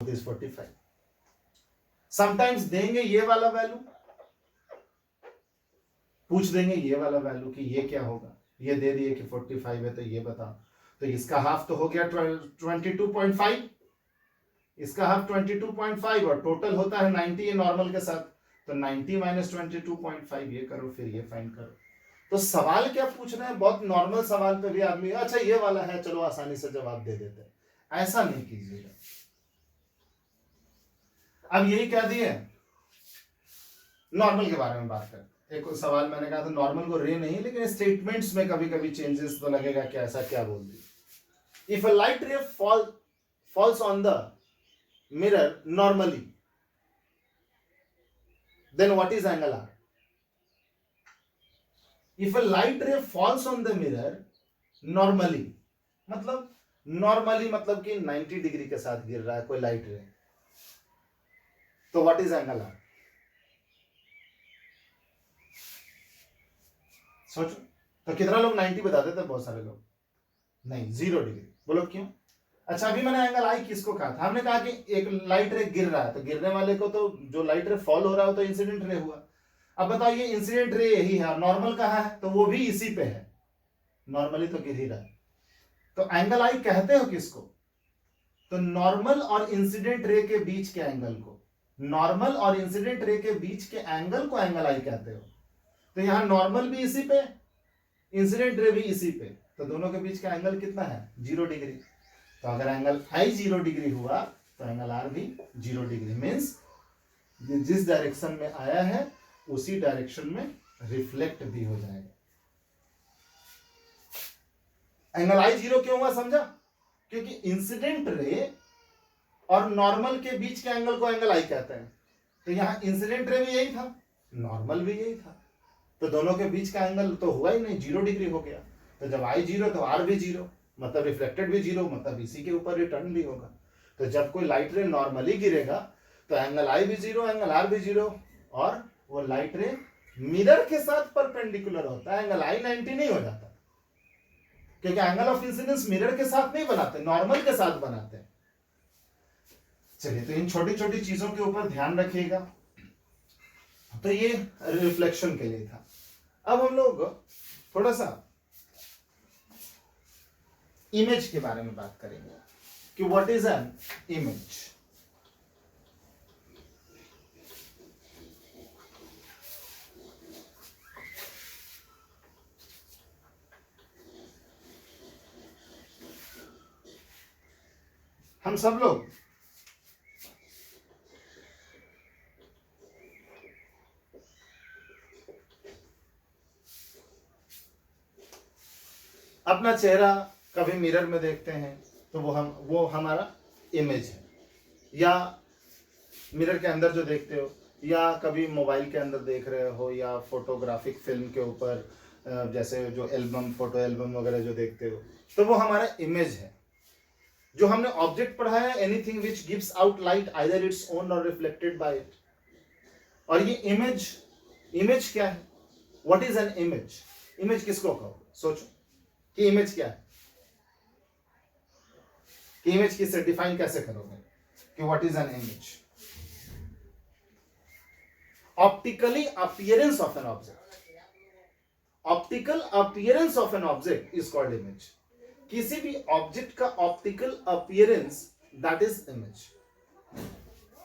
is 45. Sometimes देंगे ये वाला वैल्यू, पूछ देंगे ये वाला वैल्यू कि ये क्या होगा, ये दे दिए कि 45 है तो ये बताओ, तो इसका हाफ तो हो गया 22.5, इसका हाफ 22.5 और टोटल होता है 90 ये नॉर्मल के साथ, तो 90 माइनस 22.5 ये करो, फिर ये फाइंड करो। तो सवाल क्या पूछ रहे हैं, बहुत नॉर्मल सवाल पे भी आदमी अच्छा ये वाला है चलो आसानी से जवाब दे देते हैं, ऐसा नहीं कीजिएगा। अब यही क्या दिए, नॉर्मल के बारे में बात करते। एक सवाल मैंने कहा था नॉर्मल को रे नहीं, लेकिन स्टेटमेंट्स में कभी कभी चेंजेस तो लगेगा कि ऐसा क्या बोल दिया। इफ अ लाइट रे falls on the mirror normally, then what is angle R? If a light ray falls on the mirror normally, मतलब normally मतलब कि 90 डिग्री के साथ गिर रहा है कोई लाइट रे, तो what is angle R? सोचो, तो कितना लोग 90 बताते थे, बहुत सारे लोग नहीं 0 डिग्री, बोलो क्यों? अच्छा अभी मैंने एंगल आई किसको कहा था, हमने कहा कि एक लाइट रे गिर रहा है तो गिरने वाले को तो जो लाइट रे फॉल हो रहा है तो इंसिडेंट रे हुआ। अब बताओ ये इंसिडेंट रे यही है, नॉर्मल कहाँ है, तो वो भी इसी पे है, नॉर्मली तो गिर ही रहा है, तो एंगल आई कहते हो किसको, तो नॉर्मल और इंसिडेंट रे के बीच के एंगल को, नॉर्मल और इंसिडेंट रे के बीच के एंगल को एंगल आई कहते हो। तो यहां नॉर्मल भी इसी पे, इंसिडेंट रे भी इसी पे, तो दोनों के बीच का एंगल कितना है 0 डिग्री। तो अगर एंगल आई 0 डिग्री हुआ तो एंगल आर भी 0 डिग्री, मीन्स जिस डायरेक्शन में आया है उसी डायरेक्शन में रिफ्लेक्ट भी हो जाएगा। एंगल आई 0 क्यों हुआ समझा, क्योंकि इंसिडेंट रे और नॉर्मल के बीच के एंगल को एंगल आई कहते हैं, तो यहां इंसिडेंट रे भी यही था, नॉर्मल भी यही था, तो दोनों के बीच का एंगल तो हुआ ही नहीं, 0 डिग्री हो गया। तो जब आई 0 तो आर भी 0, मतलब रिफ्लेक्टेड भी 0, मतलब इसी के ऊपर रिटर्न भी होगा। तो जब कोई लाइट रे नॉर्मली गिरेगा तो एंगल आई भी 0, एंगल आर भी 0, और वो लाइट रे मिरर के साथ परपेंडिकुलर होता है, एंगल आई 90 नहीं हो जाता, क्योंकि एंगल ऑफ इंसिडेंस मिरर के साथ नहीं बनाते, नॉर्मल के साथ बनाते हैं। चलिए, तो इन छोटी छोटी चीजों के ऊपर ध्यान रखिएगा। तो ये रिफ्लेक्शन के लिए था। अब हम लोग थोड़ा सा इमेज के बारे में बात करेंगे कि व्हाट इज एन इमेज। हम सब लोग अपना चेहरा कभी मिरर में देखते हैं तो वो हमारा इमेज है, या मिरर के अंदर जो देखते हो, या कभी मोबाइल के अंदर देख रहे हो, या फोटोग्राफिक फिल्म के ऊपर जैसे जो एल्बम, फोटो एल्बम वगैरह जो देखते हो, तो वो हमारा इमेज है। जो हमने ऑब्जेक्ट पढ़ा है, anything which gives out light either its own और रिफ्लेक्टेड बाय इट। और ये इमेज क्या है, what is an image, image किसको कहो, सोचो कि इमेज क्या है, कि इमेज किससे डिफाइन कैसे करोगे कि what is an image. Optically appearance of an object, optical appearance of an object is called image. किसी भी ऑब्जेक्ट का optical appearance, that is image.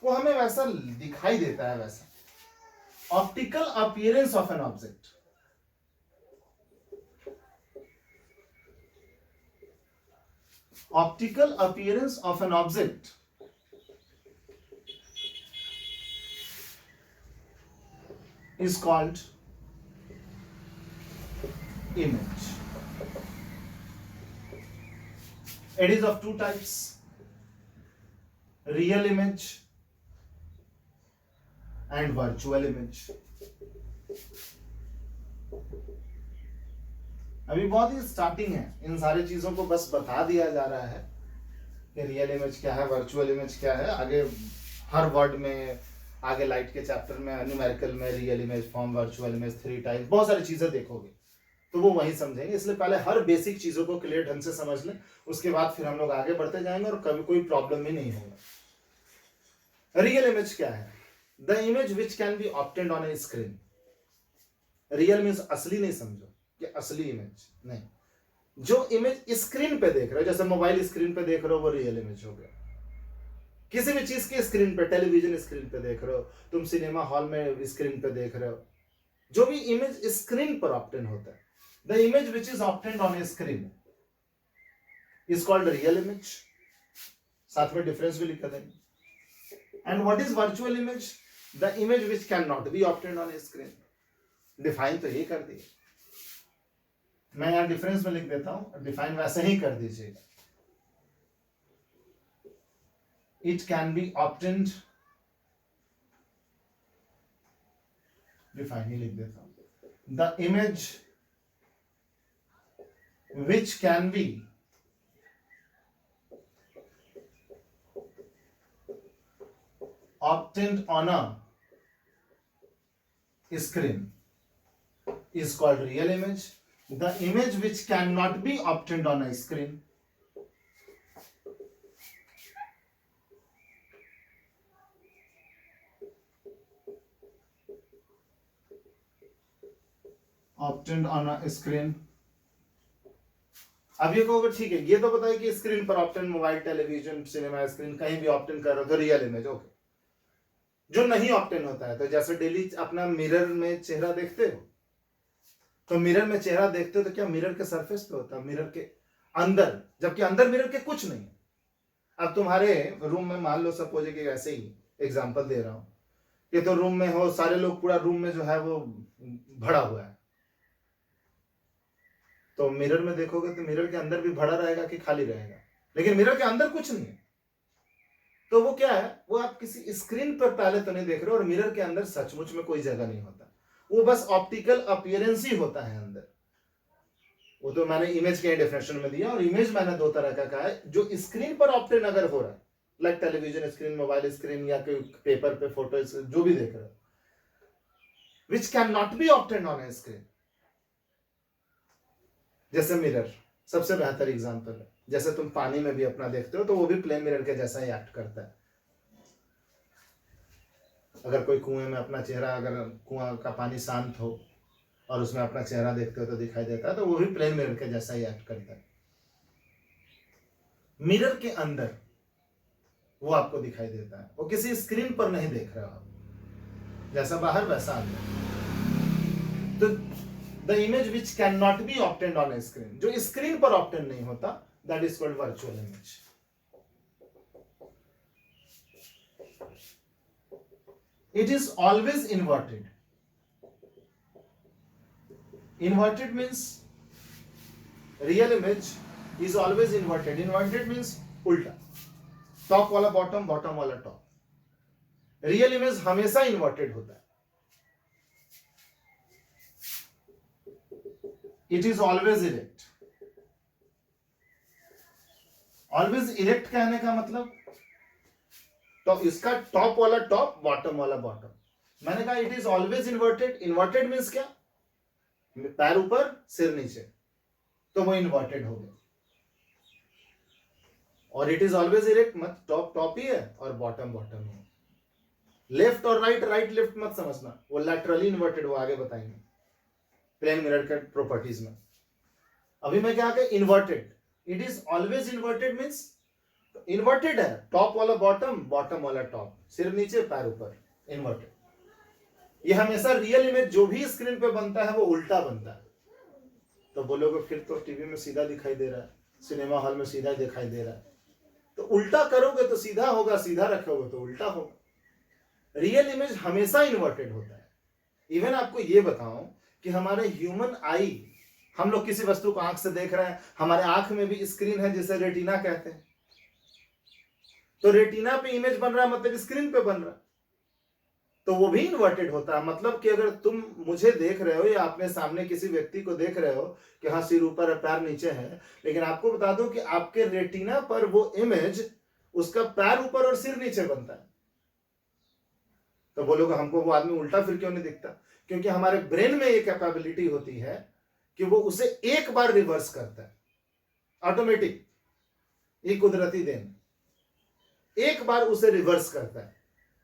वो हमें वैसा दिखाई देता है, वैसा optical appearance of an object. Optical appearance of an object is called image. It is of two types, real image and virtual image. अभी बहुत ही स्टार्टिंग है, इन सारी चीजों को बस बता दिया जा रहा है कि रियल इमेज क्या है, वर्चुअल इमेज क्या है। आगे हर वर्ड में, आगे लाइट के चैप्टर में, न्यूमेरिकल में real image, form, virtual image, 3 type, बहुत सारी चीजें देखोगे तो वो वही समझेंगे। इसलिए पहले हर बेसिक चीजों को क्लियर ढंग से समझ लें, उसके बाद फिर हम लोग आगे बढ़ते जाएंगे और कभी कोई प्रॉब्लम ही नहीं होगा। रियल इमेज क्या है? The image which can be obtained on a screen. Real means असली नहीं समझो कि असली इमेज नहीं, जो इमेज स्क्रीन पे देख रहे हो, जैसे मोबाइल स्क्रीन पे देख रहे हो वो रियल इमेज हो गया। किसी भी चीज के स्क्रीन पे, टेलीविजन स्क्रीन पे देख रहे हो, तुम सिनेमा हॉल में स्क्रीन पे देख रहे हो, जो भी इमेज स्क्रीन पर ऑब्टेन होता है, the image which is obtained on a screen is called real image. साथ में डिफरेंस भी लिखा देंगे। And what is virtual image? The image which can not B obtained on a screen. Define तो ये कर दिए, मैं यहां डिफरेंस में लिख देता हूं, डिफाइन वैसे ही कर दीजिएगा। It can be obtained, define ही लिख देता हूं, the image which can be obtained on a screen is called real image. The image which cannot be obtained on a screen obtained on a screen। अब ये कहोगे ठीक है, ये तो बताइए कि स्क्रीन पर obtain, mobile, television, cinema screen कहीं भी ऑप्टेन कर रहे हो तो रियल इमेज। ओके, जो नहीं ऑप्टेन होता है, तो जैसे डेली अपना मिरर में चेहरा देखते हो, तो मिरर में चेहरा देखते हो तो क्या मिरर के सरफेस पे होता है, मिरर के अंदर, जबकि अंदर मिरर के कुछ नहीं है। अब तुम्हारे रूम में मान लो, सपोज कि ऐसे ही एग्जांपल दे रहा हूं कि तो रूम में हो, सारे लोग, पूरा रूम में जो है वो भरा हुआ है, तो मिरर में देखोगे तो मिरर के अंदर भी भरा रहेगा कि खाली रहेगा, लेकिन मिरर के अंदर कुछ नहीं है। तो वो क्या है, वो आप किसी स्क्रीन पर पहले तो नहीं देख रहे हो, और मिरर के अंदर सचमुच में कोई जगह नहीं होता, वो बस ऑप्टिकल अपीयरेंस ही होता है अंदर। वो तो मैंने इमेज के डेफिनेशन में दिया, और इमेज मैंने दो तरह का कहा है, जो स्क्रीन पर ऑप्टेन अगर हो रहा है, like television screen, mobile screen, या कोई पेपर पे फोटो जो भी देख रहे हो, which can not be obtain on a screen. जैसे मिरर सबसे बेहतर एग्जांपल है, जैसे तुम पानी में भी अपना देखते हो तो वो भी प्लेन मिरर के जैसा ही एक्ट करता है। अगर कोई कुएं में अपना चेहरा, अगर कुआं का पानी शांत हो और उसमें अपना चेहरा देखते हो तो दिखाई देता है, तो वो भी प्लेन मिरर के जैसा ही एक्ट करता है। मिरर के अंदर वो आपको दिखाई देता है, वो किसी स्क्रीन पर नहीं देख रहे हो आप, जैसा बाहर वैसा अंदर। तो the image which can not B obtained on a screen, जो स्क्रीन पर ऑब्टेन नहीं होता, that is called virtual image. It is always inverted. Inverted means real image is always inverted. Inverted means उल्टा, टॉप वाला bottom, bottom वाला top. Real image हमेशा inverted होता है। It is always erect. Always erect कहने का मतलब, तो इसका टॉप वाला टॉप, बॉटम वाला बॉटम। मैंने कहा it is always inverted. Inverted means क्या, पैर ऊपर सिर नीचे, तो वो इन्वर्टेड हो गया। और इट इज ऑलवेज इरेक्ट, मत टॉप टॉप ही है और बॉटम बॉटम ही है। लेफ्ट और राइट, राइट लेफ्ट मत समझना, वो लैटरली इन्वर्टेड, वो आगे बताएंगे प्लेन मिरर के प्रॉपर्टीज में। अभी मैं क्या कहा, inverted. It is always inverted means inverted है, टॉप वाला बॉटम, बॉटम वाला टॉप, सिर नीचे पैर ऊपर, इन्वर्टेड। ये हमेशा रियल इमेज जो भी स्क्रीन पे बनता है वो उल्टा बनता है। तो बोलोगे फिर तो टीवी में सीधा दिखाई दे रहा है, सिनेमा हॉल में सीधा दिखाई दे रहा है, तो उल्टा करोगे तो सीधा होगा, सीधा रखोगे तो उल्टा होगा। रियल इमेज हमेशा इन्वर्टेड होता है। इवन आपको ये बताऊं कि हमारे ह्यूमन आई, हम लोग किसी वस्तु को आंख से देख रहे हैं, हमारे आंख में भी स्क्रीन है जिसे रेटिना कहते हैं। तो रेटिना पे इमेज बन रहा है, मतलब स्क्रीन पे बन रहा है, तो वो भी इन्वर्टेड होता है। मतलब कि अगर तुम मुझे देख रहे हो या अपने सामने किसी व्यक्ति को देख रहे हो कि हाँ सिर ऊपर है पैर नीचे है, लेकिन आपको बता दूं कि आपके रेटिना पर वो इमेज, उसका पैर ऊपर और सिर नीचे बनता है। तो बोलोगे हमको वो आदमी उल्टा फिर क्यों नहीं दिखता? क्योंकि हमारे ब्रेन में एक कैपेबिलिटी होती है कि वो उसे एक बार रिवर्स करता है, ऑटोमेटिक, ये कुदरती देन, एक बार उसे रिवर्स करता है।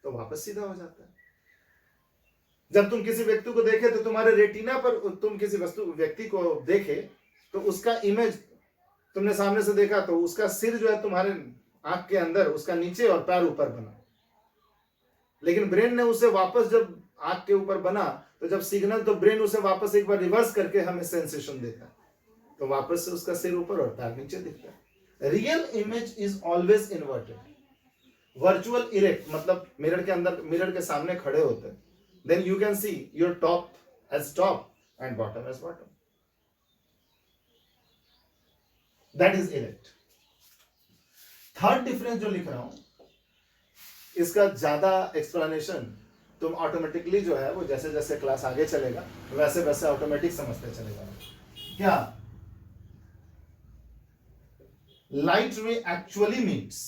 तो वापस सीधा हो जाता है। जब तुम किसी व्यक्ति को देखे तो तुम्हारे रेटिना पर, तुम किसी व्यक्ति को देखे तो उसका इमेज तुमने सामने से देखा तो उसका सिर जो है तुम्हारे आंख के अंदर, उसका नीचे और पैर ऊपर बना, लेकिन ब्रेन ने उसे वापस जब आंख के ऊपर बना तो जब सिग्नल, तो ब्रेन उसे वापस एक बार रिवर्स करके हमें सेंसेशन देता है, तो वापस से उसका सिर ऊपर और पैर नीचे दिखता है। Real image is always inverted, virtual erect, मतलब मिरर के अंदर, मिरर के सामने खड़े होते हैं, then you can see your top as top and bottom as bottom. That is erect. Third difference जो लिख रहा हूं, इसका ज्यादा एक्सप्लेनेशन तुम ऑटोमेटिकली जो है वो जैसे जैसे क्लास आगे चलेगा वैसे वैसे ऑटोमेटिक समझते चलेगा। क्या light ray actually meets,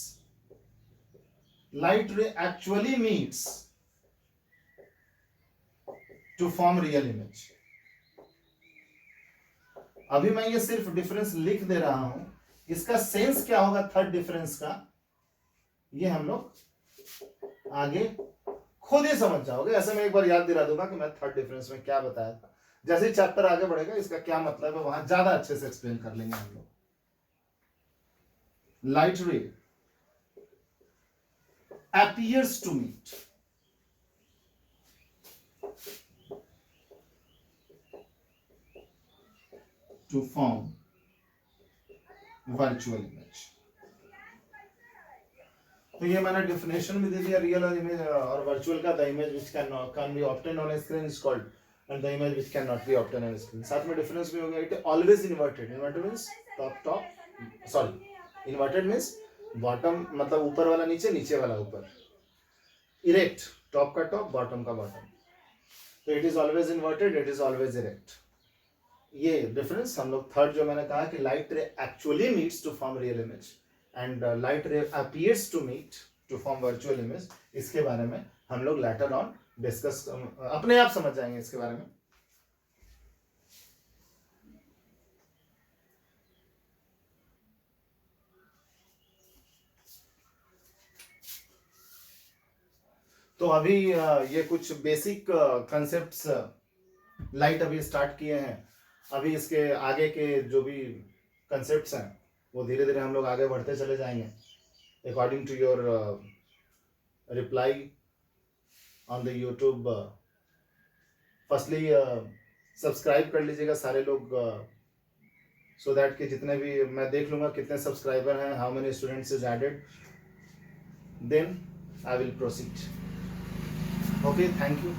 light ray actually meets to form real image. अभी मैं ये सिर्फ डिफरेंस लिख दे रहा हूं, इसका सेंस क्या होगा थर्ड डिफरेंस का, ये हम लोग आगे खुद ही समझ जाओगे। ऐसे मैं एक बार याद दिला दूंगा कि मैं थर्ड डिफरेंस में क्या बताया था, जैसे ही चैप्टर आगे बढ़ेगा इसका क्या मतलब है वहां ज्यादा अच्छे से एक्सप्लेन कर लेंगे हम लोग। लाइट रे appears to meet to form virtual image। तो ये मैंने डेफिनेशन भी दे दिया रियल और इमेज और वर्चुअल का। The image which can be obtained on screen is called and the image which can not B obtained on screen. साथ में डिफरेंस भी हो गया। It always inverted, inverted means top top, sorry inverted means bottom मतलब ऊपर वाला नीचे, नीचे वाला ऊपर। इरेक्ट टॉप का टॉप, बॉटम का बॉटम। तो it is always inverted, it is always erect. ये डिफरेंस हम लोग थर्ड जो मैंने कहा कि light ray actually meets to form real image and light ray appears to meet to form virtual image, इसके बारे में हम लोग लेटर ऑन डिस्कस, अपने आप समझ जाएंगे इसके बारे में। तो अभी ये कुछ बेसिक कंसेप्ट्स लाइट अभी स्टार्ट किए हैं। अभी इसके आगे के जो भी कंसेप्ट्स हैं वो धीरे धीरे हम लोग आगे बढ़ते चले जाएंगे according to your reply on the YouTube. Firstly subscribe कर लीजिएगा सारे लोग, सो दैट कि जितने भी मैं देख लूँगा कितने सब्सक्राइबर हैं, how many students is added, then I will proceed. Okay, thank you.